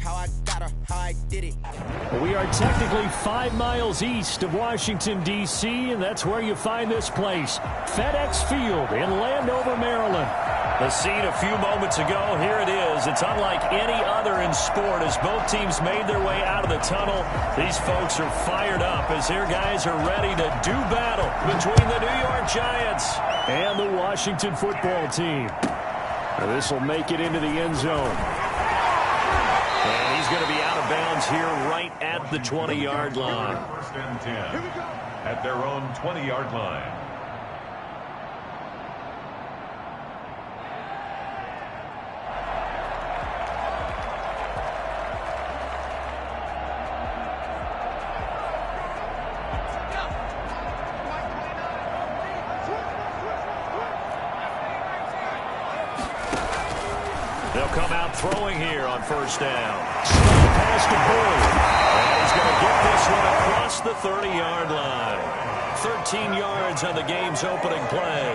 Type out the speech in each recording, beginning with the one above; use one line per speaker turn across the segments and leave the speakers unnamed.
how I got her, how I did it.
We are technically 5 miles east of Washington, D.C., and that's where you find this place, FedEx Field in Landover, Maryland. The scene a few moments ago, here it is. It's unlike any other in sport as both teams made their way out of the tunnel. These folks are fired up as their guys are ready to do battle between the New York Giants and the Washington football team. Now this will make it into the end zone. And he's going to be out of bounds here right at the 20-yard line.
First and 10 at their own 20-yard line.
They'll come out throwing here on first down. Pass to Bull. And he's going to get this one across the 30-yard line. 13 yards on the game's opening play.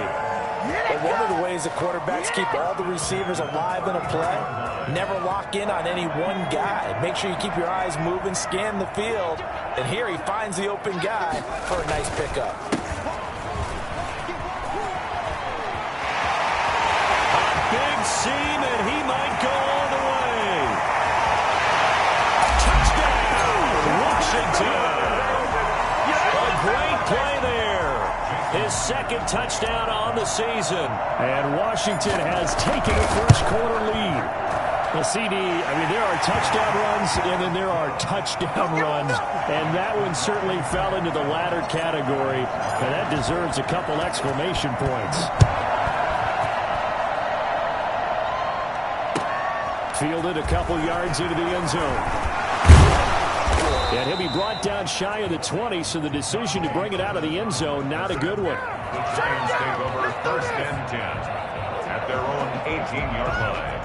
But one of the ways the quarterbacks keep all the receivers alive in a play, never lock in on any one guy. Make sure you keep your eyes moving, scan the field. And here he finds the open guy for a nice pickup.
Big seam, and he might go all the way. Touchdown, Washington. A great play there. His second touchdown on the season. And Washington has taken a first-quarter lead. Well, CD, I mean, there are touchdown runs, and then there are touchdown runs. And that one certainly fell into the latter category. And that deserves a couple exclamation points. Fielded a couple yards into the end zone. And he'll be brought down shy of the 20, so the decision to bring it out of the end zone, not a good one.
The Giants take over first and 10 at their own 18-yard line.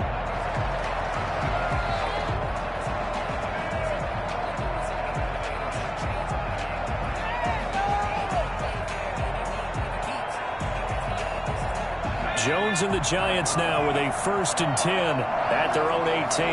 Jones and the Giants now with a first and 10 at their own 18.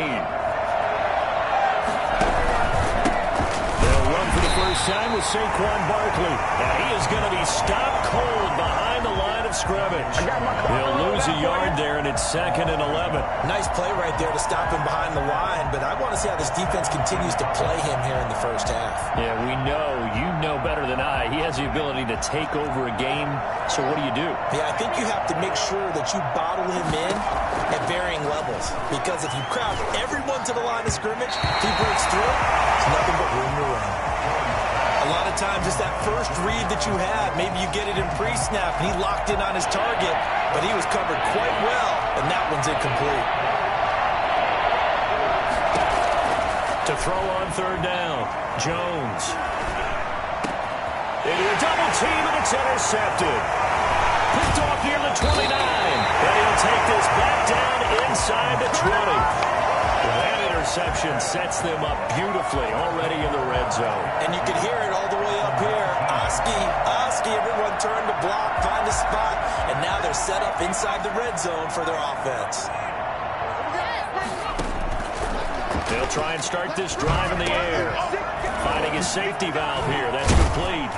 They'll run for the first time with Saquon Barkley. And he is going to be stopped cold behind the line of scrimmage. He'll lose a yard there, and it's 2nd and 11.
Nice play right there to stop him behind the line, but I want to see how this defense continues to play him here in the first half.
Yeah, we know. You know better than I. He has the ability to take over a game. So what do?
Yeah, I think you have to make sure that you bottle him in at varying levels. Because if you crowd everyone to the line of scrimmage, if he breaks through, it's nothing but room to run. A lot of times it's that first read that you have. Maybe you get it in pre-snap, and he locked in on his target, but he was covered quite well, and that one's incomplete.
To throw on third down, Jones. Into a double team, and it's intercepted. Picked off near the 29. And he'll take this back down inside the 20. That interception sets them up beautifully already in the red zone.
And you can hear it all the way up here. Oski, everyone turned to block, find a spot, and now they're set up inside the red zone for their offense.
They'll try and start this drive in the air. Finding a safety valve here. That's complete.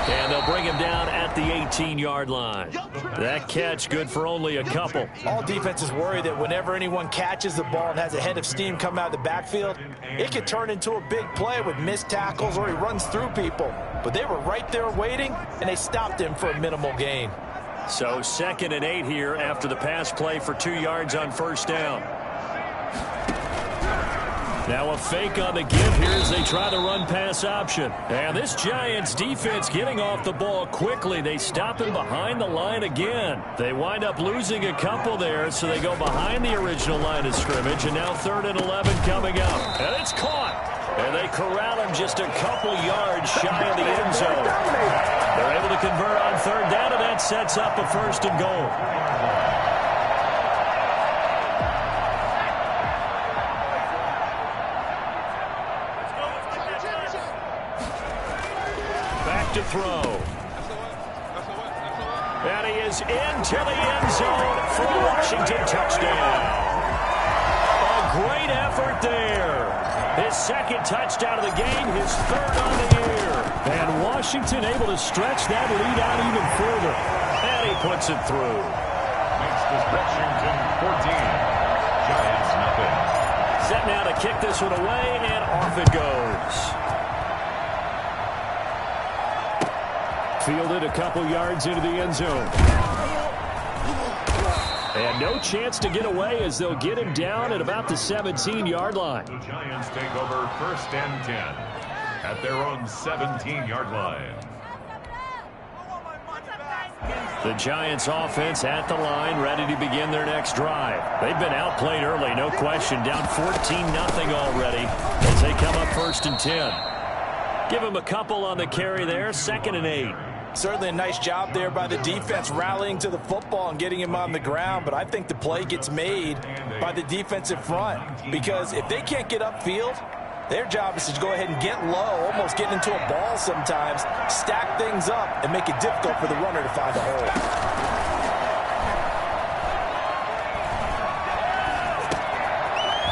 And they'll bring him down at the 18-yard line. That catch good for only a couple.
All defenses worry that whenever anyone catches the ball and has a head of steam come out of the backfield, it could turn into a big play with missed tackles or he runs through people. But they were right there waiting, and they stopped him for a minimal gain.
So 2nd and 8 here after the pass play for 2 yards on first down. Now a fake on the give here as they try the run-pass option. And this Giants defense getting off the ball quickly. They stop him behind the line again. They wind up losing a couple there, so they go behind the original line of scrimmage. And now 3rd and 11 coming up. And it's caught. And they corral him just a couple yards shy of the end zone. They're able to convert on third down, and that sets up a 1st and goal. To throw. And he is into the end zone for a Washington touchdown. A great effort there. His second touchdown of the game, his third on the year. And Washington able to stretch that lead out even further. And he puts it through.
Makes this Washington 14. Giants nothing.
Set now to kick this one away, and off it goes. Fielded a couple yards into the end zone. And no chance to get away as they'll get him down at about the 17-yard line.
The Giants take over 1st and 10 at their own 17-yard line.
The Giants offense at the line, ready to begin their next drive. They've been outplayed early, no question. Down 14-0 already as they come up 1st and 10. Give them a couple on the carry there, 2nd and 8.
Certainly a nice job there by the defense rallying to the football and getting him on the ground, but I think the play gets made by the defensive front because if they can't get upfield, their job is to go ahead and get low, almost get into a ball sometimes, stack things up, and make it difficult for the runner to find a hole.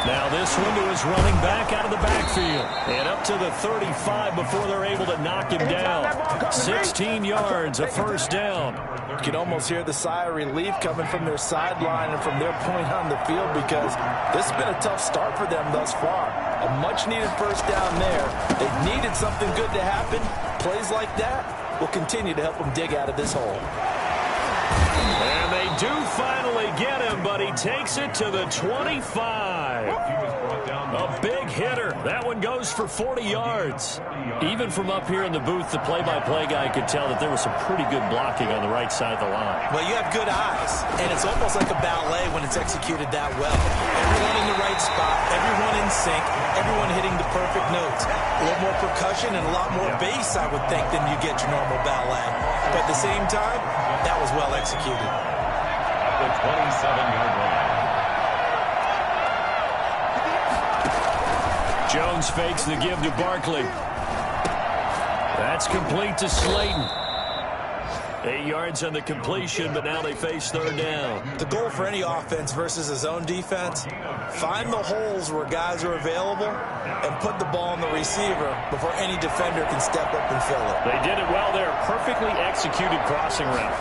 Now this one to his running back out of the backfield. And up to the 35 before they're able to knock him down. 16 yards, a 1st down.
You can almost hear the sigh of relief coming from their sideline and from their point on the field because this has been a tough start for them thus far. A much-needed 1st down there. They needed something good to happen. Plays like that will continue to help them dig out of this hole.
And they do finally get him, but he takes it to the 25. A big hitter. That one goes for 40 yards. Even from up here in the booth, the play-by-play guy could tell that there was some pretty good blocking on the right side of the line.
Well, you have good eyes, and it's almost like a ballet when it's executed that well. Everyone in the right spot, everyone in sync, everyone hitting the perfect notes. A little more percussion and a lot more bass, I would think, than you get your normal ballet. But at the same time, that was well executed.
At the 27-yard line.
Jones fakes the give to Barkley. That's complete to Slayton. 8 yards on the completion, but now they face 3rd down.
The goal for any offense versus a zone defense, find the holes where guys are available and put the ball on the receiver before any defender can step up and fill it.
They did it well there. Perfectly executed crossing route.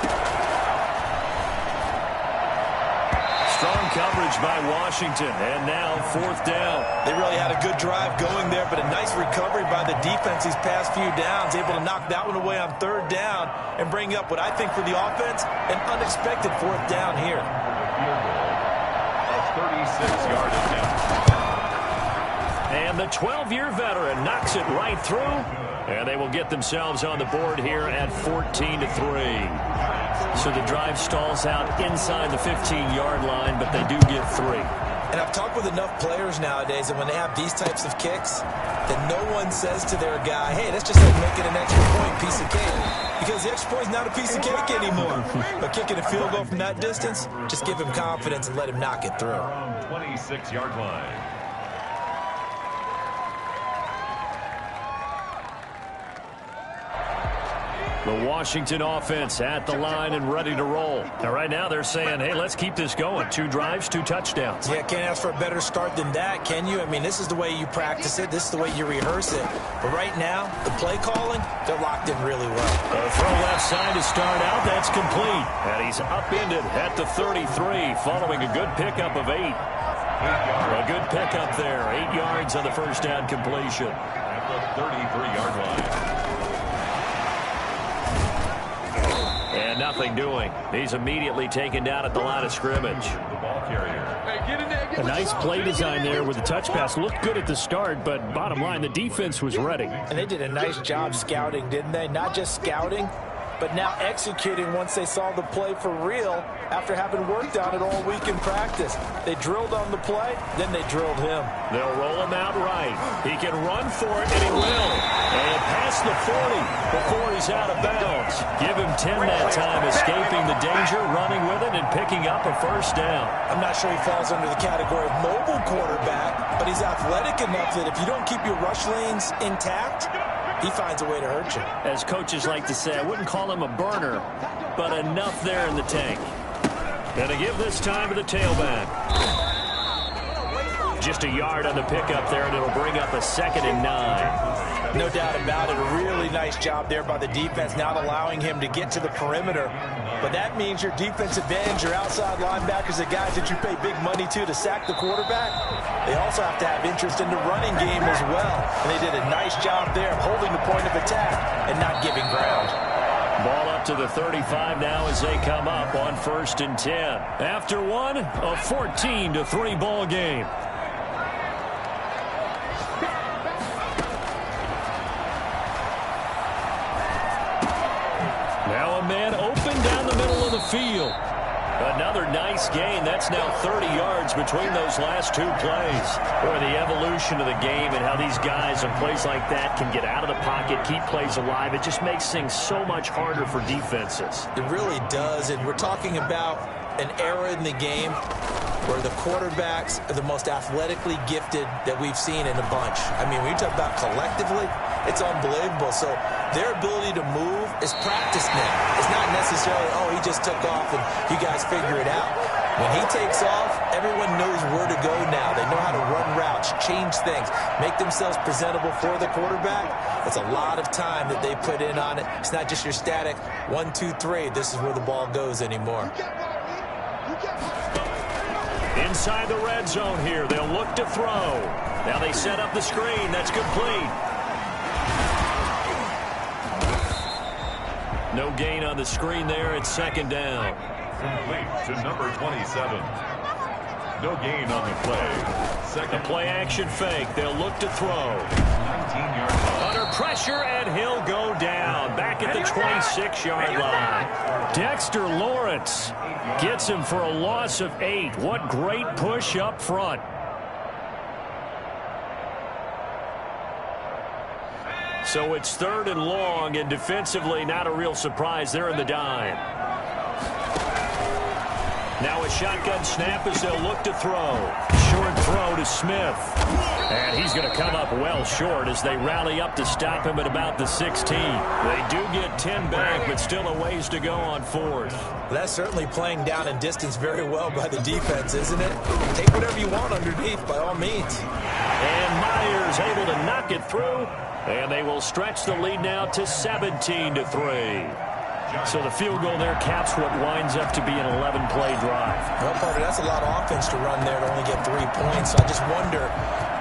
Strong coverage by Washington, and now 4th down.
They really had a good drive going there, but a nice recovery by the defense these past few downs, able to knock that one away on 3rd down and bring up what I think for the offense, an unexpected 4th down here.
A 36-yard attempt.
And the 12-year veteran knocks it right through, and they will get themselves on the board here at 14-3. So the drive stalls out inside the 15-yard line, but they do get 3.
And I've talked with enough players nowadays, and when they have these types of kicks, that no one says to their guy, hey, that's just like making an extra point piece of cake. Because the extra point is not a piece of cake anymore. But kicking a field goal from that distance, just give him confidence and let him knock it through.
26-yard line.
The Washington offense at the line and ready to roll. Now, right now they're saying, hey, let's keep this going. 2 drives, 2 touchdowns.
Yeah, can't ask for a better start than that, can you? I mean, this is the way you practice it. This is the way you rehearse it. But right now, the play calling, they're locked in really well.
A throw left side to start out. That's complete. And he's upended at the 33 following a good pickup of 8. A good pickup there. 8 yards on the 1st down completion.
At the 33-yard line.
And nothing doing. He's immediately taken down at the line of scrimmage.
The ball carrier.
A nice play design there with the touch pass. Looked good at the start, but bottom line, the defense was ready.
And they did a nice job scouting, didn't they? Not just scouting, but now executing once they saw the play for real after having worked on it all week in practice. They drilled on the play, then they drilled him.
They'll roll him out right. He can run for it, and he will. And past the 40 before he's out of bounds. Give him 10 that time, escaping the danger, running with it, and picking up a 1st down.
I'm not sure he falls under the category of mobile quarterback, but he's athletic enough that if you don't keep your rush lanes intact, he finds a way to hurt you.
As coaches like to say, I wouldn't call him a burner, but enough there in the tank. Gonna give this time to the tailback. Just a yard on the pickup there, and it'll bring up a 2nd and 9.
No doubt about it. A really nice job there by the defense, not allowing him to get to the perimeter. But that means your defensive ends, your outside linebackers, the guys that you pay big money to sack the quarterback, they also have to have interest in the running game as well. And they did a nice job there of holding the point of attack and not giving ground.
Ball up to the 35 now as they come up on 1st and 10. After one, a 14-3 ball game. Now a man open down the middle of the field. Another nice gain. That's now 30 yards between those last 2 plays. Boy, the evolution of the game and how these guys on plays like that can get out of the pocket, keep plays alive, it just makes things so much harder for defenses.
It really does, and we're talking about an era in the game where the quarterbacks are the most athletically gifted that we've seen in a bunch. I mean, when you talk about collectively, it's unbelievable. So their ability to move is practiced now. It's not necessarily, oh, he just took off and you guys figure it out. When he takes off, everyone knows where to go now. They know how to run routes, change things, make themselves presentable for the quarterback. It's a lot of time that they put in on it. It's not just your static 1, 2, 3. This is where the ball goes anymore.
Inside the red zone here, they'll look to throw. Now they set up the screen. That's complete. No gain on the screen there. It's 2nd down.
Complete to number 27. No gain on the play.
The play action fake. They'll look to throw.
19-yard line.
Under pressure, and he'll go down. Back at the 26-yard line. Dexter Lawrence gets him for a loss of 8. What great push up front. So it's 3rd and long, and defensively not a real surprise. They're in the dime. Now a shotgun snap as they'll look to throw. Short throw to Smith. And he's going to come up well short as they rally up to stop him at about the 16. They do get 10 back, but still a ways to go on 4th.
That's certainly playing down in distance very well by the defense, isn't it? Take whatever you want underneath, by all means.
And Myers able to knock it through. And they will stretch the lead now to 17-3. So the field goal there caps what winds up to be an 11-play drive.
Well, Parker, that's a lot of offense to run there to only get 3 points. So I just wonder,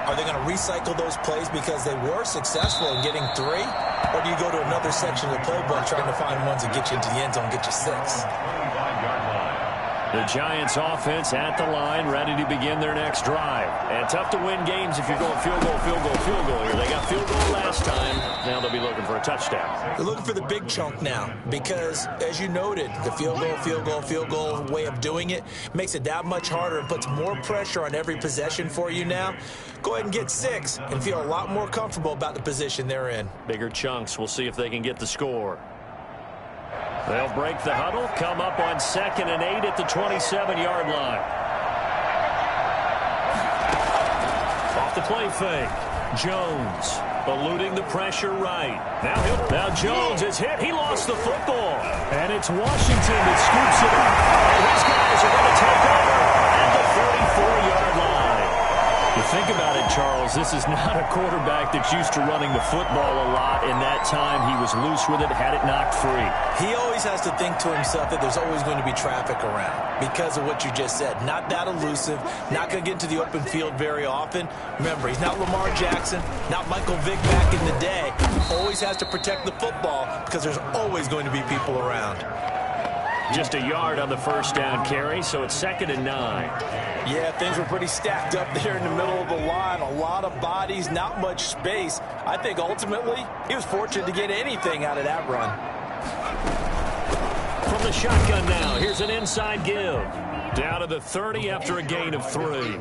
are they going to recycle those plays because they were successful in getting 3? Or do you go to another section of the playbook trying to find ones that get you into the end zone and get you 6?
The Giants offense at the line, ready to begin their next drive. And tough to win games if you're going field goal, field goal, field goal here. They got field goal last time. Now they'll be looking for a touchdown.
They're looking for the big chunk now because, as you noted, the field goal, field goal, field goal way of doing it makes it that much harder and puts more pressure on every possession for you now. Go ahead and get 6 and feel a lot more comfortable about the position they're in.
Bigger chunks. We'll see if they can get the score. They'll break the huddle, come up on 2nd and 8 at the 27-yard line. Off the play fake. Jones eluding the pressure right. Now Jones is hit. He lost the football. And it's Washington that scoops it up. And his guys are going to take over at the 44-yard line. You think about it, Charles, this is not a quarterback that's used to running the football a lot. In that time, he was loose with it, had it knocked free.
He always has to think to himself that there's always going to be traffic around because of what you just said. Not that elusive, not going to get into the open field very often. Remember, he's not Lamar Jackson, not Michael Vick back in the day. Always has to protect the football because there's always going to be people around.
Just a yard on the first down carry, so it's 2nd and 9.
Yeah, things were pretty stacked up there in the middle of the line. A lot of bodies, not much space. I think ultimately he was fortunate to get anything out of that run.
From the shotgun now, here's an inside give. Down to the 30 after a gain of 3.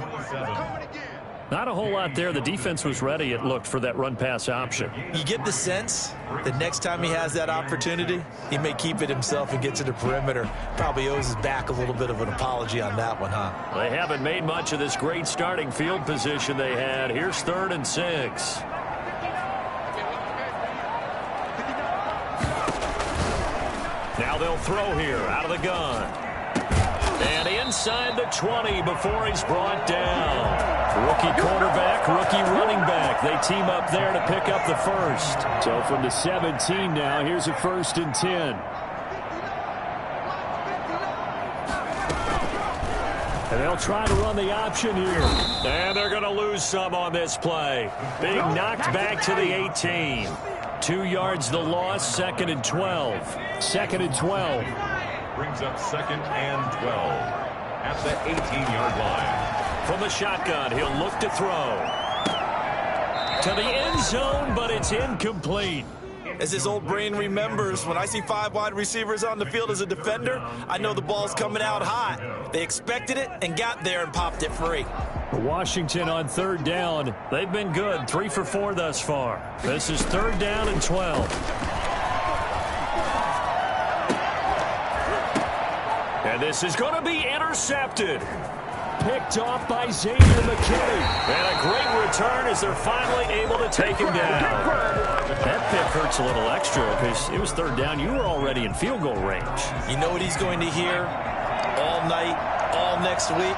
Not a whole lot there. The defense was ready, it looked, for that run-pass option.
You get the sense that next time he has that opportunity, he may keep it himself and get to the perimeter. Probably owes his back a little bit of an apology on that one, huh?
They haven't made much of this great starting field position they had. Here's 3rd and 6. Now they'll throw here out of the gun. And inside the 20 before he's brought down. Rookie quarterback, rookie running back. They team up there to pick up the first. So from the 17 now, here's a 1st and 10. And they'll try to run the option here. And they're going to lose some on this play. Being knocked back to the 18. 2 yards the loss, 2nd and 12. 2nd and 12.
Brings up 2nd and 12 at the 18-yard line.
From the shotgun, he'll look to throw. To the end zone, but it's incomplete.
As his old brain remembers, when I see 5 wide receivers on the field as a defender, I know the ball's coming out hot. They expected it and got there and popped it free.
Washington on 3rd down. They've been good, 3 for 4 thus far. This is 3rd down and 12. And this is going to be intercepted. Picked off by Xavier McKinney. And a great return as they're finally able to take him down. That pick hurts a little extra because it was 3rd down. You were already in field goal range.
You know what he's going to hear all night, all next week?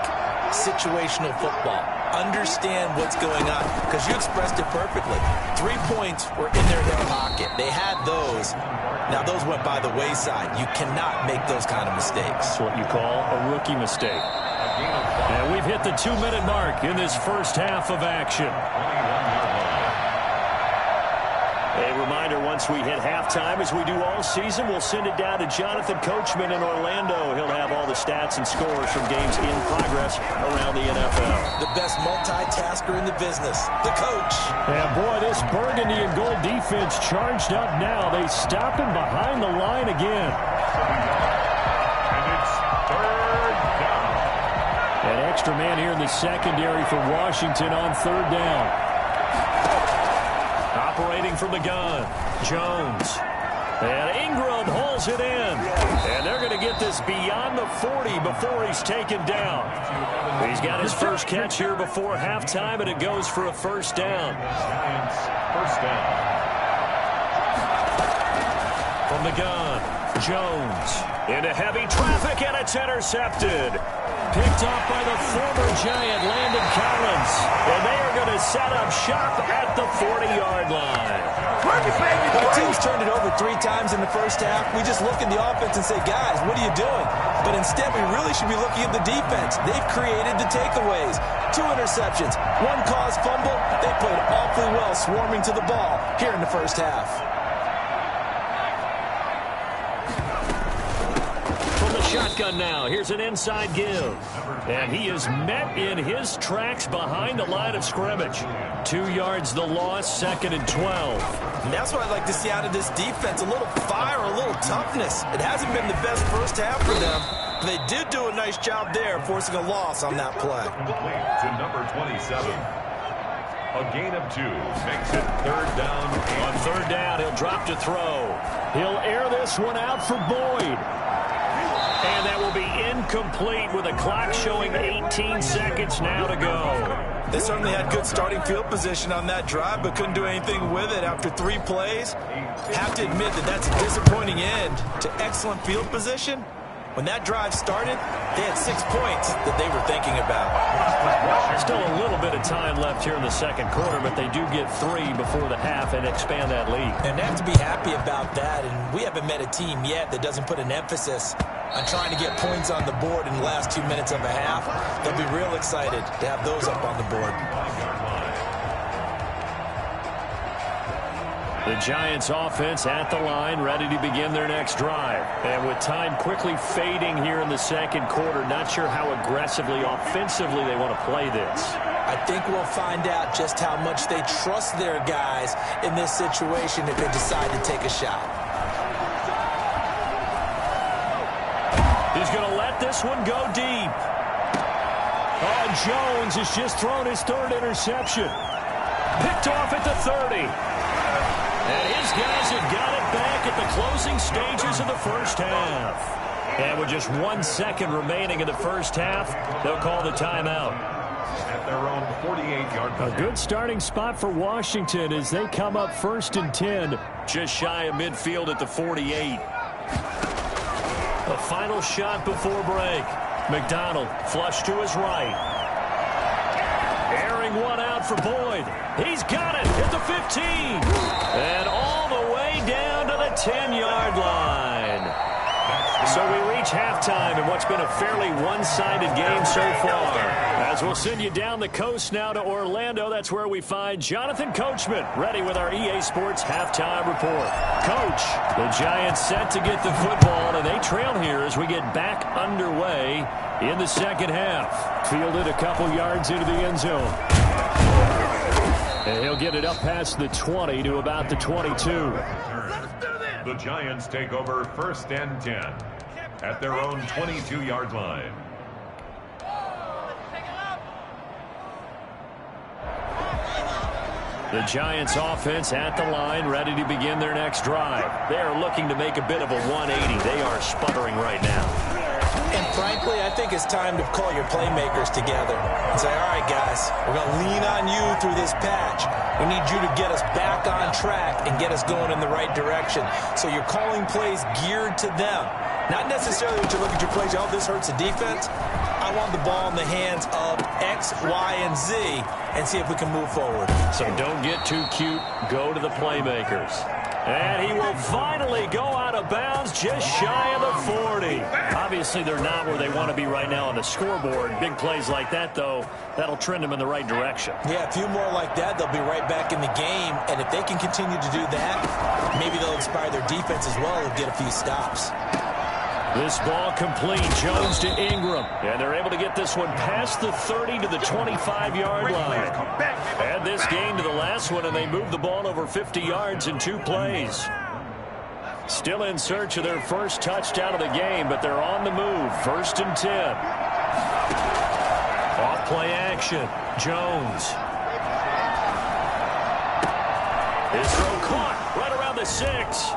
Situational football. Understand what's going on because you expressed it perfectly. 3 points were in their hip pocket. They had those. Now, those went by the wayside. You cannot make those kind of mistakes.
That's what you call a rookie mistake. And we've hit the 2-minute mark in this first half of action. A reminder, once we hit halftime, as we do all season, we'll send it down to Jonathan Coachman in Orlando. He'll have all the stats and scores from games in progress around the NFL.
The best multitasker in the business, the coach.
And boy, this burgundy and gold defense charged up now. They stop him behind the line again.
And it's 3rd down.
An extra man here in the secondary for Washington on 3rd down. Operating from the gun, Jones. And Ingram hauls it in. And they're going to get this beyond the 40 before he's taken down. He's got his first catch here before halftime, and it goes for a 1st down.
First down.
From the gun, Jones. Into heavy traffic, and it's intercepted. Picked off by the former Giant, Landon Collins. And they are going to set up shop at the 40-yard line.
The team's turned it over 3 times in the first half. We just look at the offense and say, guys, what are you doing? But instead, we really should be looking at the defense. They've created the takeaways. 2 interceptions, 1 caused fumble. They played awfully well swarming to the ball here in the first half.
Shotgun now. Here's an inside give. And he is met in his tracks behind the line of scrimmage. 2 yards the loss, 2nd and 12.
And that's what I'd like to see out of this defense. A little fire, a little toughness. It hasn't been the best first half for them. But they did do a nice job there, forcing a loss on that play.
Complete to number 27. A gain of 2 makes it 3rd down.
On 3rd down, he'll drop to throw. He'll air this one out for Boyd. And that will be incomplete with a clock showing 18 seconds now to go.
They certainly had good starting field position on that drive, but couldn't do anything with it after 3 plays. Have to admit that that's a disappointing end to excellent field position. When that drive started, they had 6 points that they were thinking about.
Still a little bit of time left here in the second quarter, but they do get 3 before the half and expand that lead.
And they have to be happy about that, and we haven't met a team yet that doesn't put an emphasis on trying to get points on the board in the last 2 minutes of a half. They'll be real excited to have those up on the board.
The Giants offense at the line, ready to begin their next drive. And with time quickly fading here in the second quarter, not sure how aggressively, offensively they want to play this.
I think we'll find out just how much they trust their guys in this situation if they decide to take a shot.
He's going to let this one go deep. Oh, Jones has just thrown his 3rd interception. Picked off at the 30. And his guys have got it back at the closing stages of the first half. And with just 1 second remaining in the first half, they'll call the timeout.
At their own 48-yard line.
A good starting spot for Washington as they come up 1st and 10. Just shy of midfield at the 48. A final shot before break. McDonald flush to his right. Airing one out for Boyd. He's got it at the 15. And all the way down to the 10-yard line. So we reach halftime in what's been a fairly one-sided game so far. As we'll send you down the coast now to Orlando, that's where we find Jonathan Coachman, ready with our EA Sports halftime report. Coach, the Giants set to get the football, and they trail here as we get back underway in the second half. Fielded a couple yards into the end zone. And he'll get it up past the 20 to about the 22.
The Giants take over 1st and 10 at their own 22-yard line.
The Giants offense at the line, ready to begin their next drive. They are looking to make a bit of a 180. They are sputtering right now.
And frankly, I think it's time to call your playmakers together and say, all right, guys, we're going to lean on you through this patch. We need you to get us back on track and get us going in the right direction. So you're calling plays geared to them. Not necessarily that you look at your plays, oh, this hurts the defense. I want the ball in the hands of X, Y, and Z and see if we can move forward.
So don't get too cute. Go to the playmakers. And he will finally go out of bounds just shy of the 40. Obviously, they're not where they want to be right now on the scoreboard. Big plays like that, though, that'll trend them in the right direction.
Yeah, a few more like that, they'll be right back in the game. And if they can continue to do that, maybe they'll inspire their defense as well and get a few stops.
This ball complete. Jones to Ingram. And they're able to get this one past the 30 to the 25-yard line. Add this game to the last one, and they move the ball over 50 yards in 2 plays. Still in search of their first touchdown of the game, but they're on the move. 1st and 10. Off play action. Jones. His throw caught right around the 6.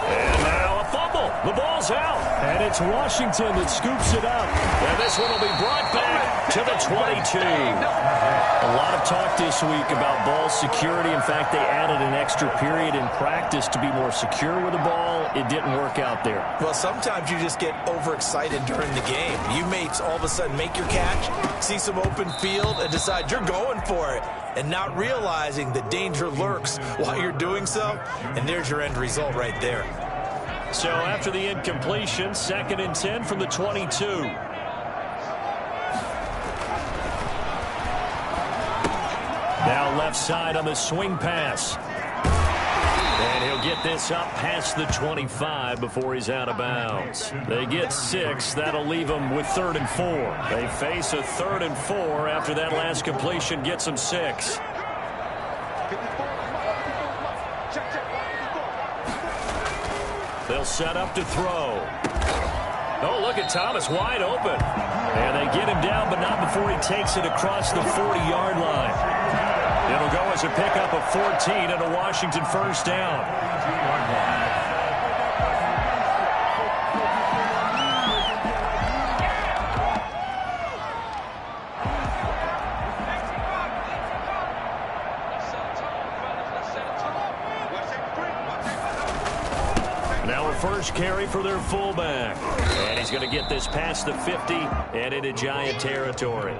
And now a fumble. The ball's out. And it's Washington that scoops it up. And this one will be brought back to the 22. A lot of talk this week about ball security. In fact, they added an extra period in practice to be more secure with the ball. It didn't work out there.
Well, sometimes you just get overexcited during the game. You may all of a sudden make your catch, see some open field, and decide you're going for it, and not realizing the danger lurks while you're doing so. And there's your end result right there.
So after the incompletion, 2nd and 10 from the 22. Now left side on the swing pass. And he'll get this up past the 25 before he's out of bounds. They get 6. That'll leave them with 3rd and 4. They face a 3rd and 4 after that last completion gets them 6. They'll set up to throw. Oh, look at Thomas wide open. And they get him down, but not before he takes it across the 40-yard line. It'll go as a pickup of 14 and a Washington 1st down. Now a first carry for their fullback. And he's going to get this past the 50 and into Giant territory.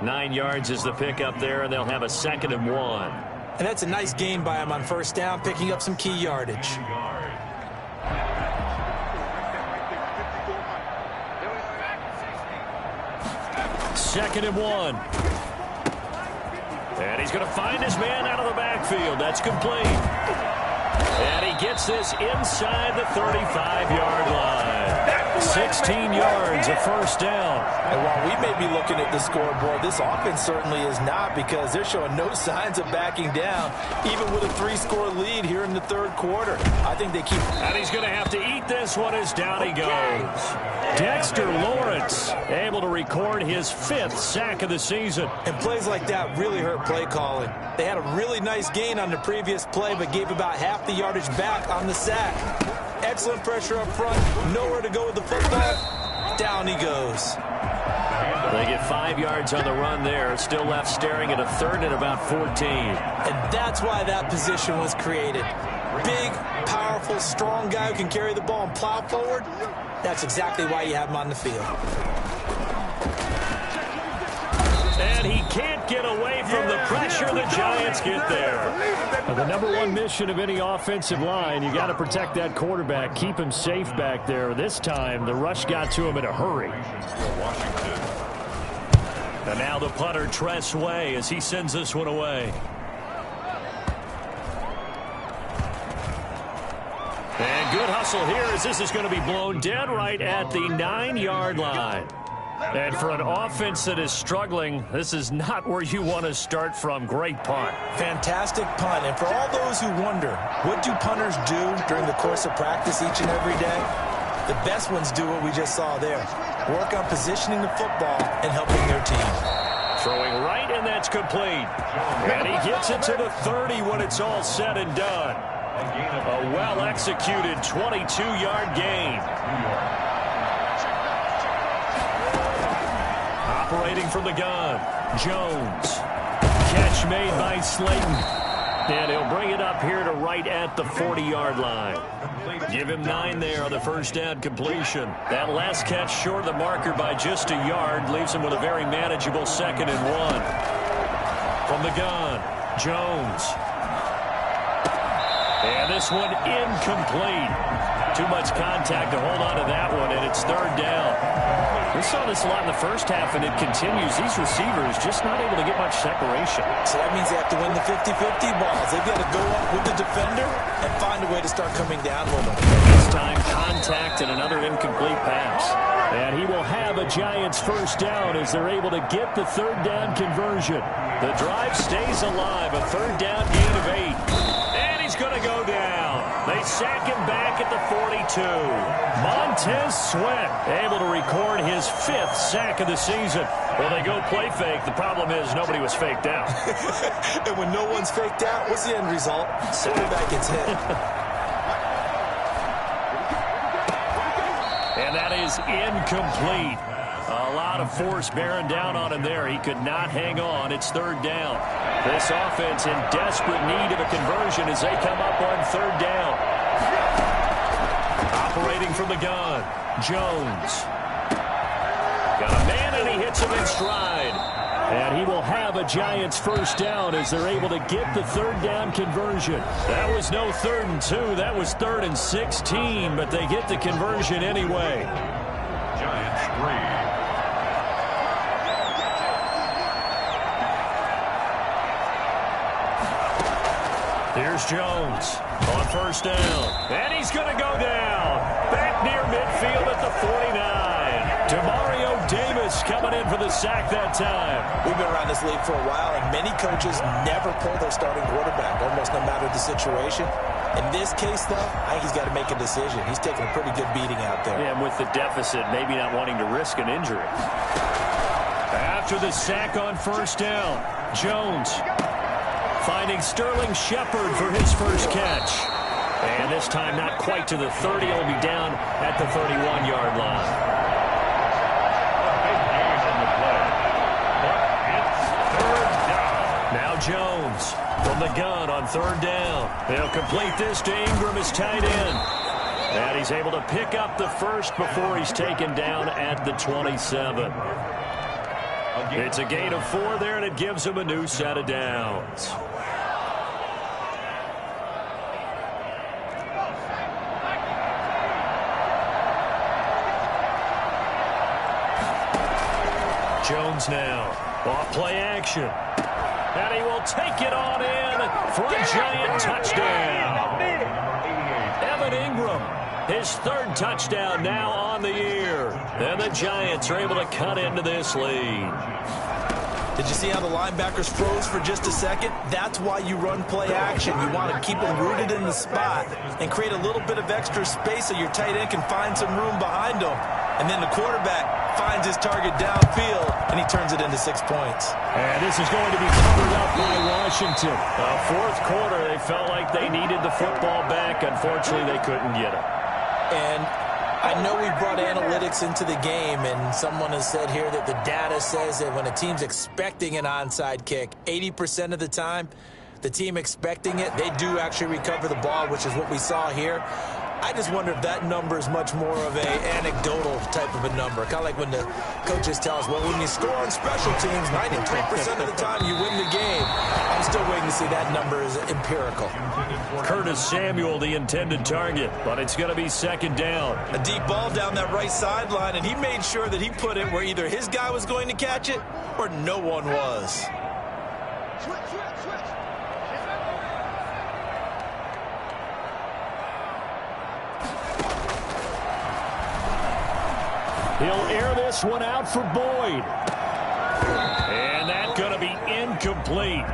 9 yards is the pickup there, and they'll have a 2nd and 1.
And that's a nice gain by him on 1st down, picking up some key yardage.
2nd and 1. And he's going to find his man out of the backfield. That's complete. And he gets this inside the 35-yard line. 16 yards, a 1st down.
And while we may be looking at the scoreboard, this offense certainly is not, because they're showing no signs of backing down, even with a 3-score lead here in the 3rd quarter. I think they keep...
And he's going to have to eat this one as down he goes. Dexter Lawrence able to record his 5th sack of the season.
And plays like that really hurt play calling. They had a really nice gain on the previous play, but gave about half the yardage back on the sack. Excellent pressure up front. Nowhere to go with the football. Down he goes.
They get 5 yards on the run there. Still left staring at a 3rd and about 14.
And that's why that position was created. Big, powerful, strong guy who can carry the ball and plow forward. That's exactly why you have him on the field.
And he can't get away from the pressure the Giants get there. The number one mission of any offensive line, you got to protect that quarterback, keep him safe back there. This time, the rush got to him in a hurry. And now the punter, Tress Way, as he sends this one away. And good hustle here as this is going to be blown dead right at the 9-yard line. And for an offense that is struggling, this is not where you want to start from. Great punt.
Fantastic punt. And for all those who wonder, what do punters do during the course of practice each and every day? The best ones do what we just saw there. Work on positioning the football and helping their team.
Throwing right, and that's complete. And he gets it to the 30 when it's all said and done. A well-executed 22-yard gain. Operating from the gun, Jones. Catch made by Slayton. And he'll bring it up here to right at the 40-yard line. Give him 9 there on the first down completion. That last catch short of the marker by just a yard leaves him with a very manageable 2nd and 1. From the gun, Jones. And this one incomplete. Too much contact to hold on to that one, and it's 3rd down. We saw this a lot in the first half, and it continues. These receivers just not able to get much separation.
So that means they have to win the 50-50 balls. They've got to go up with the defender and find a way to start coming down with them.
This time, contact and another incomplete pass. And he will have a Giants first down as they're able to get the 3rd down conversion. The drive stays alive, a 3rd down gain of 8. And he's going to go down. They sack him back at the 42. Montez Sweat able to record his 5th sack of the season. Well, they go play fake. The problem is nobody was faked out.
And when no one's faked out, what's the end result? Quarterback gets hit.
And that is incomplete. A lot of force bearing down on him there. He could not hang on. It's 3rd down. This offense in desperate need of a conversion as they come up on 3rd down. Operating from the gun, Jones. Got a man, and he hits him in stride. And he will have a Giants first down as they're able to get the 3rd down conversion. That was no 3rd and 2. That was 3rd and 16, but they get the conversion anyway.
Giants 3.
Here's Jones on first down. And he's going to go down. Back near midfield at the 49. Demario Davis coming in for the sack that time.
We've been around this league for a while, and many coaches never pull their starting quarterback, almost no matter the situation. In this case, though, I think he's got to make a decision. He's taking a pretty good beating out there.
Yeah, and with the deficit, maybe not wanting to risk an injury. After the sack on first down, Jones finding Sterling Shepard for his first catch. And this time not quite to the 30. He'll be down at the 31-yard line. Now Jones from the gun on 3rd down. He'll complete this to Ingram as tight end. And he's able to pick up the first before he's taken down at the 27. It's a gain of 4 there, and it gives him a new set of downs. Jones now off play action. And he will take it on in for a Giant touchdown. Evan Ingram, his 3rd touchdown now on the year. And the Giants are able to cut into this lead.
Did you see how the linebackers froze for just a second? That's why you run play action. You want to keep them rooted in the spot and create a little bit of extra space so your tight end can find some room behind him. And then the quarterback finds his target downfield, and he turns it into 6 points.
And this is going to be covered up by Washington. 4th quarter, they felt like they needed the football back. Unfortunately, they couldn't get it.
And I know we brought analytics into the game, and someone has said here that the data says that when a team's expecting an onside kick, 80% of the time, the team expecting it, they do actually recover the ball, which is what we saw here. I just wonder if that number is much more of a anecdotal type of a number. Kind of like when the coaches tell us, well, when you score on special teams, 93% of the time you win the game. I'm still waiting to see that number is empirical.
Curtis Samuel, the intended target, but it's going to be second down.
A deep ball down that right sideline, and he made sure that he put it where either his guy was going to catch it or no one was.
He'll air this one out for Boyd. And that's going to be incomplete.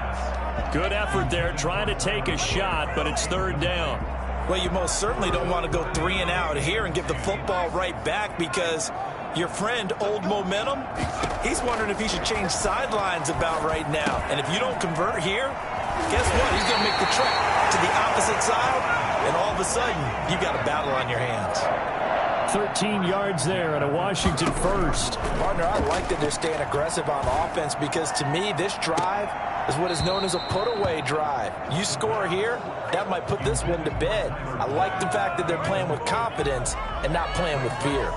Good effort there trying to take a shot, but it's third down.
Well, you most certainly don't want to go 3 and out here and give the football right back because your friend, Old Momentum, he's wondering if he should change sidelines about right now. And if you don't convert here, guess what? He's going to make the trek to the opposite side, and all of a sudden, you've got a battle on your hands.
13 yards there and a Washington first.
Partner, I like that they're staying aggressive on offense because to me, this drive is what is known as a put-away drive. You score here, that might put this one to bed. I like the fact that they're playing with confidence and not playing with fear.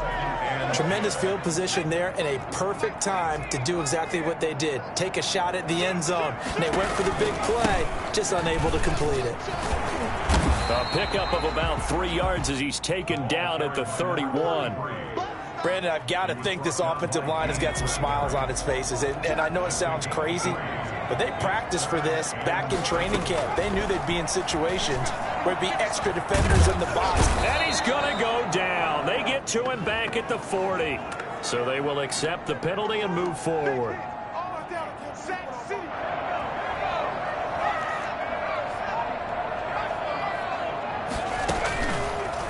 Tremendous field position there and a perfect time to do exactly what they did. Take a shot at the end zone. And they went for the big play, just unable to complete it.
A pickup of about 3 yards as he's taken down at the 31.
Brandon, I've got to think this offensive line has got some smiles on its faces. And I know it sounds crazy, but they practiced for this back in training camp. They knew they'd be in situations where there'd be extra defenders in the box.
And he's going to go down. They get to him back at the 40. So they will accept the penalty and move forward.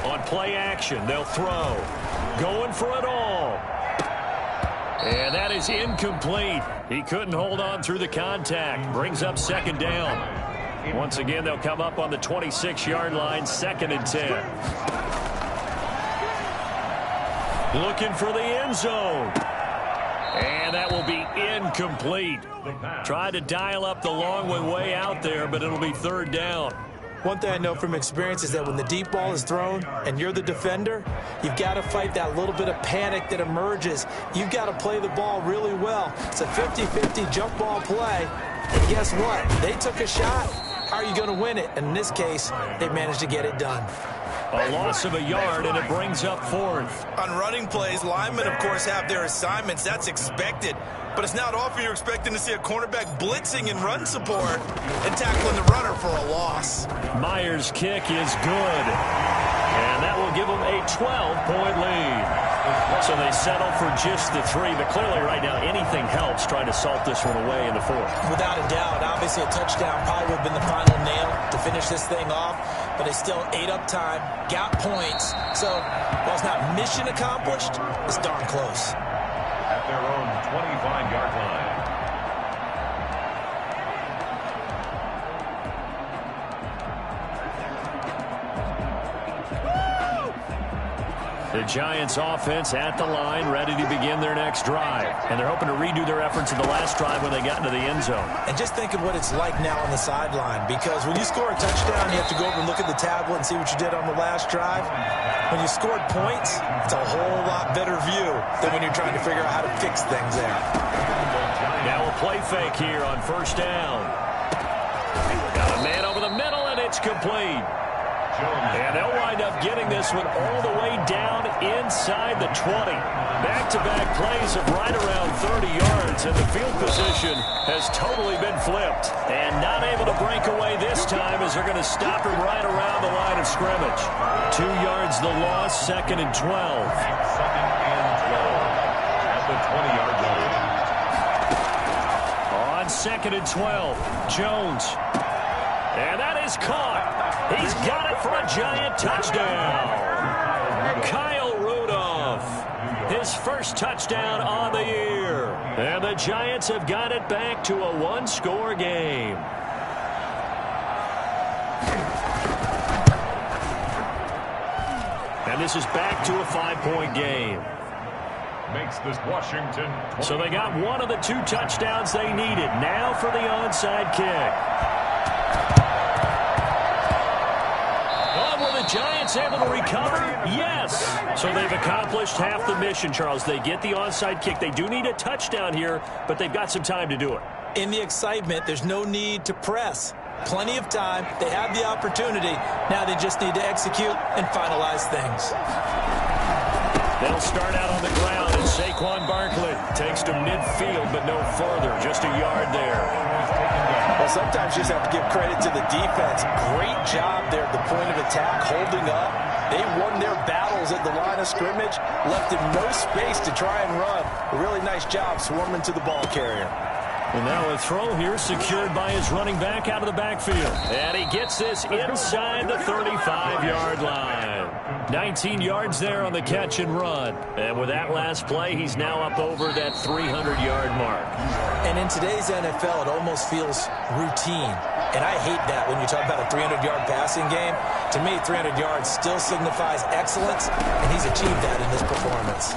On play action, they'll throw. Going for it all. And that is incomplete. He couldn't hold on through the contact. Brings up second down. Once again, they'll come up on the 26-yard line, 2nd and 10. Looking for the end zone. And that will be incomplete. Tried to dial up the long one way out there, but it'll be third down.
One thing I know from experience is that when the deep ball is thrown and you're the defender, you've got to fight that little bit of panic that emerges. You've got to play the ball really well. It's a 50-50 jump ball play. And guess what? They took a shot. How are you going to win it? And in this case, they managed to get it done.
A loss of a yard, and it brings up 4th.
On running plays, linemen, of course, have their assignments. That's expected. But it's not often you're expecting to see a cornerback blitzing in run support and tackling the runner for a loss.
Myers' kick is good. And that will give them a 12-point lead. So they settle for just the 3. But clearly right now anything helps trying to salt this one away in the 4th.
Without a doubt. Obviously a touchdown probably would have been the final nail to finish this thing off. But they still ate up time, got points. So while it's not mission accomplished, it's darn close.
At their own 25-yard line.
The Giants offense at the line, ready to begin their next drive. And they're hoping to redo their efforts in the last drive when they got into the end zone.
And just think of what it's like now on the sideline, because when you score a touchdown, you have to go over and look at the tablet and see what you did on the last drive. When you scored points, it's a whole lot better view than when you're trying to figure out how to fix things there.
Now a play fake here on first down. Got a man over the middle, and it's complete. And they'll wind up getting this one all the way down inside the 20. Back-to-back plays of right around 30 yards, and the field position has totally been flipped. And not able to break away this time as they're going to stop him right around the line of scrimmage. 2 yards the loss, 2nd and 12.
2nd and 12 at the 20-yard line.
On 2nd and 12, Jones. And that is caught. He's got it for a Giant touchdown. Kyle Rudolph, his first touchdown on the year. And the Giants have got it back to a one-score game. And this is back to a 5-point game.
Makes this Washington.
So they got one of the 2 touchdowns they needed. Now for the onside kick. Giants able to recover? Yes. So they've accomplished half the mission, Charles. They get the onside kick. They do need a touchdown here, but they've got some time to do it.
In the excitement, there's no need to press. Plenty of time. They have the opportunity. Now they just need to execute and finalize things.
They'll start out on the ground, and Saquon Barkley takes to midfield, but no further. Just a yard there.
Well, sometimes you just have to give credit to the defense. Great job there at the point of attack, holding up. They won their battles at the line of scrimmage, left him no space to try and run. A really nice job swarming to the ball carrier.
And now a throw here secured by his running back out of the backfield. And he gets this inside the 35-yard line. 19 yards there on the catch and run. And with that last play, he's now up over that 300-yard mark.
And in today's NFL, it almost feels routine. And I hate that when you talk about a 300-yard passing game. To me, 300 yards still signifies excellence, and he's achieved that in this performance.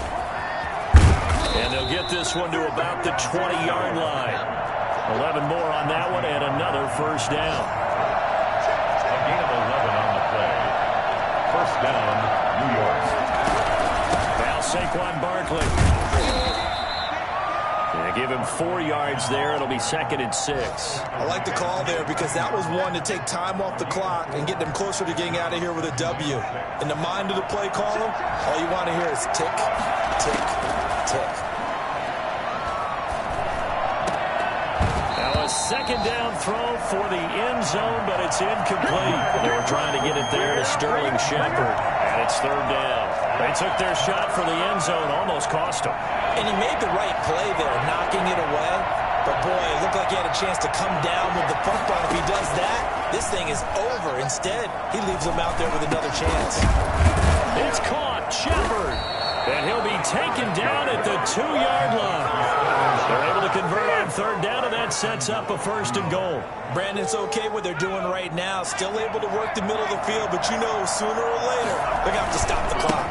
And they'll get this one to about the 20-yard line. 11 more on that one and another first down.
A gain of 11 on the play. First down, New York.
Now Saquon Barkley. They give him 4 yards there. It'll be 2nd and 6.
I like the call there because that was one to take time off the clock and get them closer to getting out of here with a W. In the mind of the play caller, all you want to hear is tick, tick, tick.
Now a second down throw for the end zone, but it's incomplete. They were trying to get it there to Sterling Shepard, and it's 3rd down. They took their shot for the end zone, almost cost them.
And he made the right play there, knocking it away. But, boy, it looked like he had a chance to come down with the football. If he does that, this thing is over. Instead, he leaves him out there with another chance.
It's caught. Shepard. And he'll be taken down at the 2-yard line. They're able to convert on 3rd down, and that sets up a 1st and goal.
Brandon, it's okay what they're doing right now. Still able to work the middle of the field, but you know sooner or later they're going to have to stop the clock.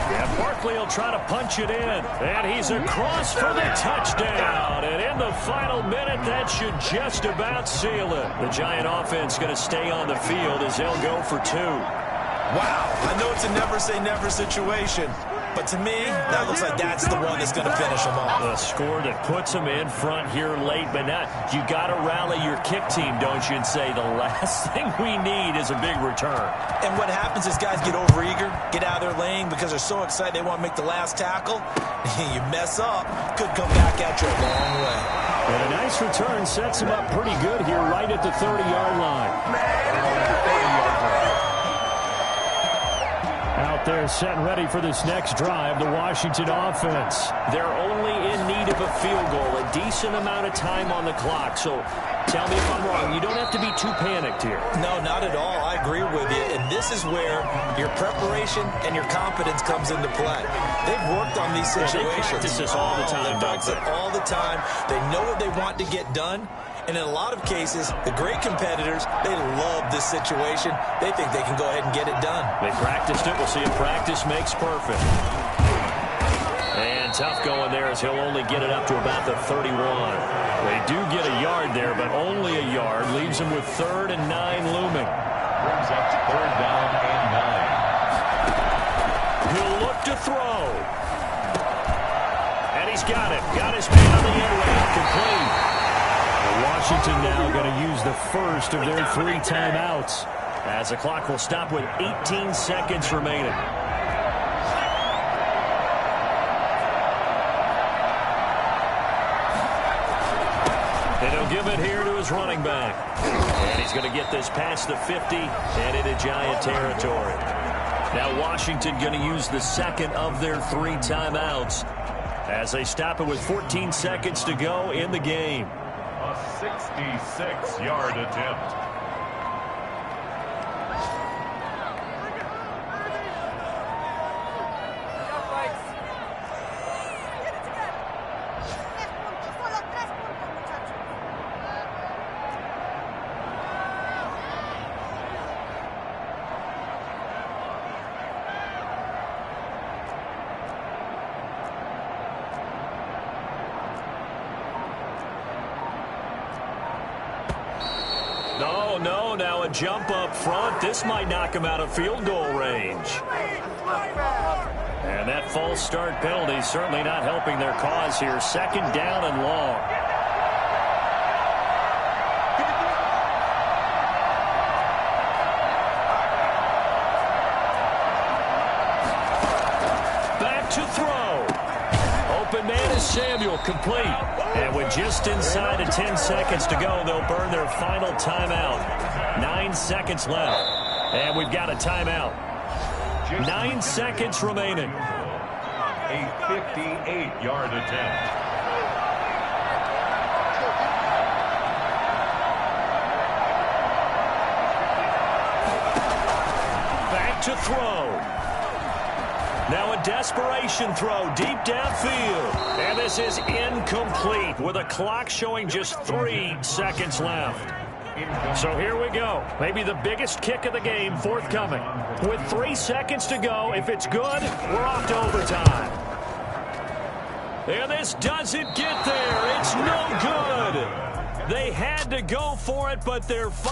And Barkley will try to punch it in. And he's across for the touchdown. And in the final minute, that should just about seal it. The Giant offense going to stay on the field as they'll go for 2.
Wow, I know it's a never-say-never situation. But to me, that looks like that's the one that's going to finish them off.
A score that puts them in front here late, but not. You got to rally your kick team, don't you, and say the last thing we need is a big return.
And what happens is guys get overeager, get out of their lane because they're so excited they want to make the last tackle. You mess up, could come back at you a long way.
And a nice return sets them up pretty good here right at the 30-yard line. Out there set and ready for this next drive, the Washington offense. They're only in need of a field goal, a decent amount of time on the clock. So tell me if I'm wrong. You don't have to be too panicked here.
No, not at all. I agree with you. And this is where your preparation and your confidence comes into play. They've worked on these situations.
They practice this all the time.
They practice it all the time. They know what they want to get done. And in a lot of cases, the great competitors, they love this situation. They think they can go ahead and get it done.
They practiced it. We'll see if practice makes perfect. And tough going there as he'll only get it up to about the 31. They do get a yard there, but only a yard. Leaves them with 3rd and 9 looming.
Brings up 3rd down and 9.
He'll look to throw. And he's got it. Got his man on the end route. Complete. Washington now going to use the first of their 3 timeouts as the clock will stop with 18 seconds remaining. And he'll give it here to his running back. And he's going to get this past the 50 and into Giant territory. Now Washington going to use the second of their 3 timeouts as they stop it with 14 seconds to go in the game.
A 66-yard attempt.
now a jump up front. This might knock him out of field goal range. And that false start penalty certainly not helping their cause here. Second down and long. Back to throw. Open man is Samuel, complete. And with just inside of 10 seconds to go, they'll burn their final timeout. 9 seconds left. And we've got a timeout. 9 seconds remaining.
A 58-yard attempt.
Back to throw. Now a desperation throw deep downfield. And this is incomplete with a clock showing just 3 seconds left. So here we go. Maybe the biggest kick of the game forthcoming. With 3 seconds to go, if it's good, we're off to overtime. And this doesn't get there. It's no good. They had to go for it, but they're